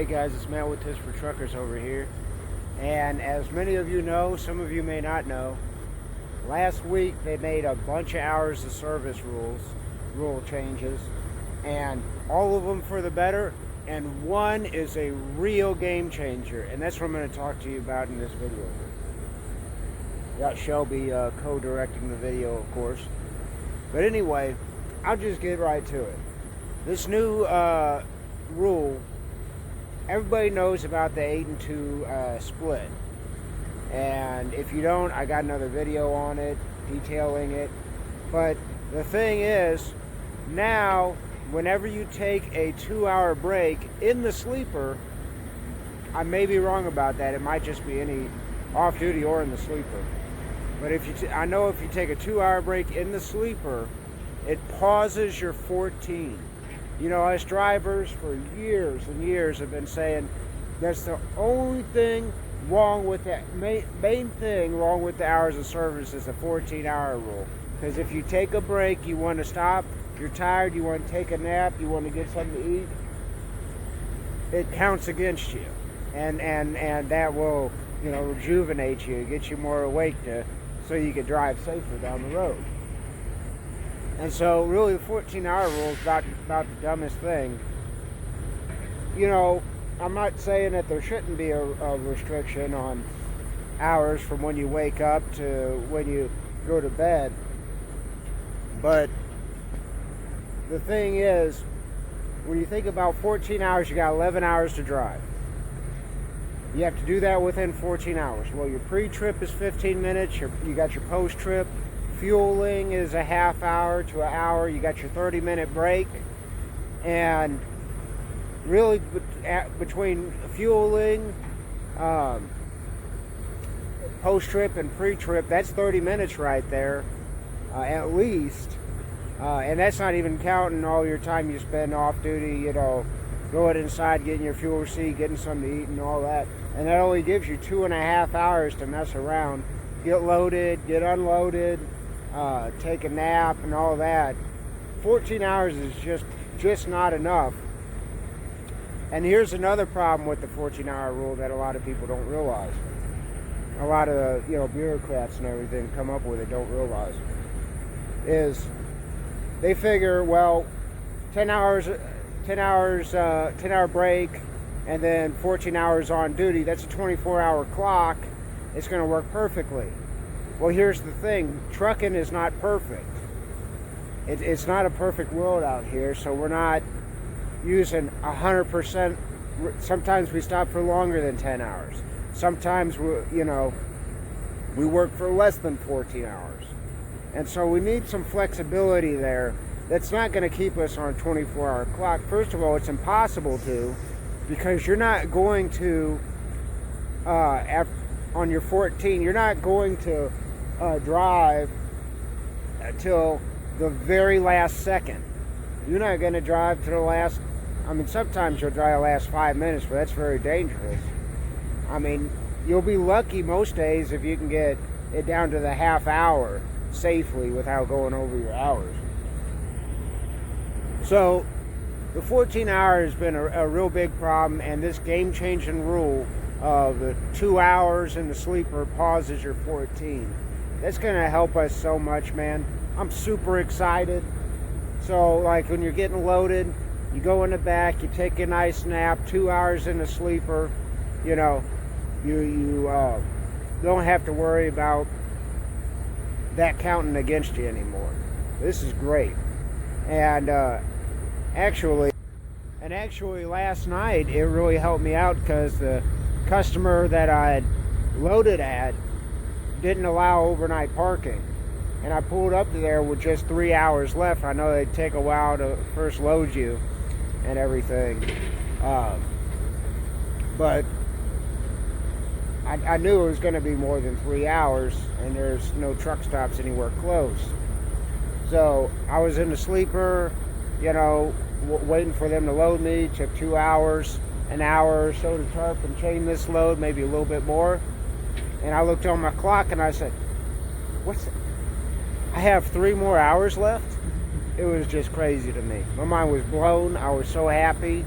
Hey guys, it's Matt with Tips for Truckers over here. And as many of you know, some of you may not know, last week they made a bunch of hours of service rule changes, and all of them for the better, and one is a real game changer, and that's what I'm going to talk to you about in this video. Got Shelby co-directing the video, of course. But anyway, I'll just get right to it. This new rule, everybody knows about the 8 and 2 split, and if you don't, I got another video on it detailing it. But the thing is, now whenever you take a 2-hour break in the sleeper, I may be wrong about that, it might just be any off duty or in the sleeper, but if you I know if you take a 2-hour break in the sleeper, it pauses your 14. You know, us drivers for years and years have been saying that's the only thing wrong with that. Main thing wrong with the hours of service is the 14-hour rule. Because if you take a break, you want to stop, you're tired, you want to take a nap, you want to get something to eat, it counts against you. And that will, you know, rejuvenate you, get you more awake so you can drive safer down the road. And so really the 14-hour rule is about the dumbest thing. You know, I'm not saying that there shouldn't be a restriction on hours from when you wake up to when you go to bed. But the thing is, when you think about 14 hours, you got 11 hours to drive. You have to do that within 14 hours. Well, your pre-trip is 15 minutes. You got your post-trip. Fueling is a half hour to an hour. You got your 30-minute break. And really, between fueling, post-trip, and pre-trip, that's 30 minutes right there, at least. And that's not even counting all your time you spend off duty, you know, going inside, getting your fuel receipt, getting something to eat and all that. And that only gives you 2.5 hours to mess around, get loaded, get unloaded, take a nap and all that. 14 hours is just not enough. And here's another problem with the 14-hour rule that a lot of people don't realize. A lot of bureaucrats and everything come up with it don't realize is they figure, well, 10 hour break and then 14 hours on duty, that's a 24-hour clock. It's going to work perfectly. Well, here's the thing. Trucking is not perfect. It's not a perfect world out here, so we're not using 100%. Sometimes we stop for longer than 10 hours. Sometimes we work for less than 14 hours. And so we need some flexibility there. That's not going to keep us on a 24-hour clock. First of all, it's impossible to, because you're not going to, on your 14, you're not going to drive until the very last second. You're not going to drive to the last, sometimes you'll drive the last 5 minutes, but that's very dangerous. You'll be lucky most days if you can get it down to the half hour safely without going over your hours. So the 14 hours has been a real big problem, and this game-changing rule of the 2 hours in the sleeper pauses your 14. That's going to help us so much, man. I'm super excited. So, like, when you're getting loaded, you go in the back, you take a nice nap, 2 hours in the sleeper, you don't have to worry about that counting against you anymore. This is great. And actually last night it really helped me out because the customer that I had loaded at didn't allow overnight parking, and I pulled up to there with just 3 hours left. I know they'd take a while to first load you and everything, but I knew it was going to be more than 3 hours, and there's no truck stops anywhere close. So I was in the sleeper, waiting for them to load me. It took 2 hours, an hour or so to tarp and chain this load, maybe a little bit more. And I looked on my clock and I said, I have 3 more hours left? It was just crazy to me. My mind was blown. I was so happy.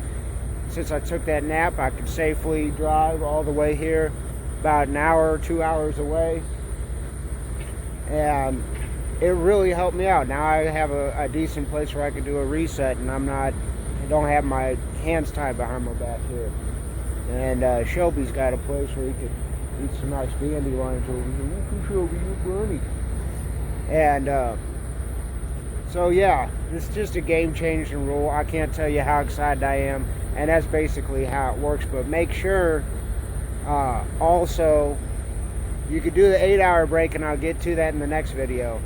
since I took that nap, I could safely drive all the way here, about an hour or 2 hours away. And it really helped me out. Now I have a decent place where I could do a reset, and I don't have my hands tied behind my back here. And Shelby's got a place where he could eat some nice dandelions over here. Look, Shelby, you're bunny. And so yeah, this is just a game-changing rule. I can't tell you how excited I am, and that's basically how it works. But make sure, also, you could do the 8-hour break, and I'll get to that in the next video.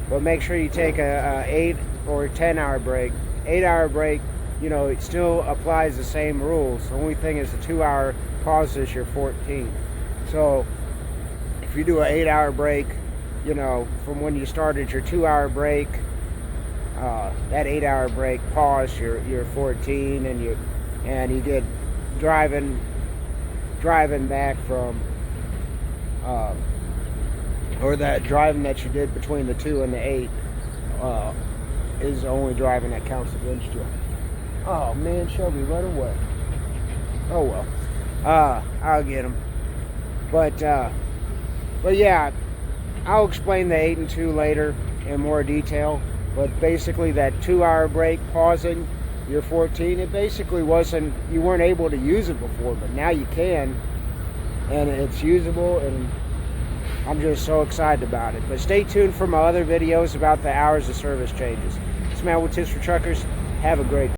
But make sure you take a 8 or 10-hour break. 8-hour break, you know, it still applies the same rules. The only thing is the 2-hour pauses your 14. So if you do an 8-hour break, you know, from when you started your 2-hour break, that 8-hour break pause your 14, and you get driving back from or that driving that you did between the 2 and the 8 is the only driving that counts against you. Oh man, Shelby, run away. Oh well, I'll get him. But yeah, I'll explain the 8 and 2 later in more detail. But basically, that 2-hour break, pausing your 14, it basically wasn't, you weren't able to use it before, but now you can, and it's usable, and I'm just so excited about it. But stay tuned for my other videos about the hours of service changes. This is Matt with Tips for Truckers. Have a great day.